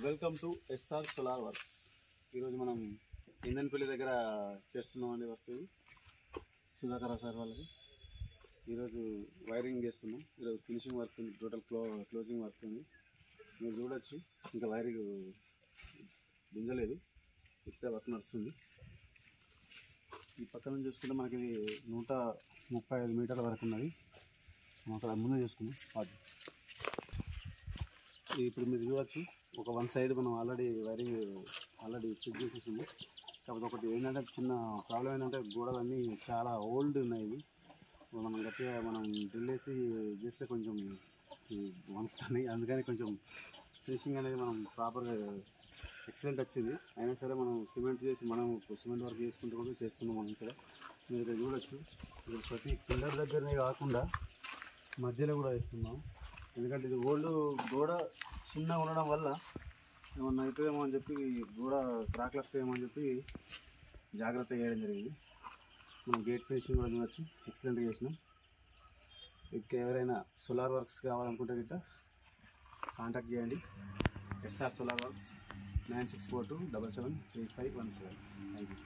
Welcome to SR solar works. ఈరోజు మనం ఇందన్పల్లి దగ్గర చేస్తున్నామండి వర్క్. సుధాకర్ సార్ వాళ్ళకి ఈరోజు వైరింగ్ చేస్తున్నాం. ఈరోజు ఫినిషింగ్ వర్క్ ఉంది, టోటల్ క్లోజింగ్ వర్క్ ఉంది. మీరు చూడొచ్చు, ఇంకా వైరింగ్ గుంజలేదు, ఇప్పుడే వర్క్ నడుస్తుంది. ఈ పక్కన చూసుకుంటే మనకి 135 మీటర్ల వరకు ఉన్నది. మనం అక్కడ ముందే చూసుకున్నాం. ఇప్పుడు మీరు చూడవచ్చు, ఒక వన్ సైడ్ మనం వైరింగ్ చెక్ చేసేసింది. కాకపోతే ఒకటి ఏంటంటే చిన్న ప్రాబ్లం ఏంటంటే గోడలన్నీ చాలా ఓల్డ్ ఉన్నాయి. మనం గట్టిగా డ్రిల్ వేసి చేస్తే కొంచెం వండుతున్నాయి. అందుకని కొంచెం ఫినిషింగ్ అనేది మనం ప్రాపర్గా ఎక్సలెంట్ వచ్చింది. అయినా సరే మనం సిమెంట్ వర్క్ చేసుకుంటూ కూడా చేస్తున్నాం. మనం ఇక్కడ మీరు ఇక్కడ చూడొచ్చు, ఇక్కడ ప్రతి పిల్లర్ దగ్గరనే కాకుండా మధ్యలో కూడా వేస్తున్నాం. ఎందుకంటే ఇది ఓల్డ్ గోడ చిన్నగా ఉండడం వల్ల ఏమన్నా అవుతుందేమో అని చెప్పి, గోడ క్రాక్లు వస్తాయేమో అని చెప్పి జాగ్రత్త చేయడం జరిగింది. మనం గేట్ ఫినిషింగ్ కూడా చూడవచ్చు, ఎక్సలెంట్గా చేసినాం. ఇంకా ఎవరైనా సోలార్ వర్క్స్ కావాలనుకుంటే గిట్ట కాంటాక్ట్ చేయండి. SR solar works 9642773517. Thank you.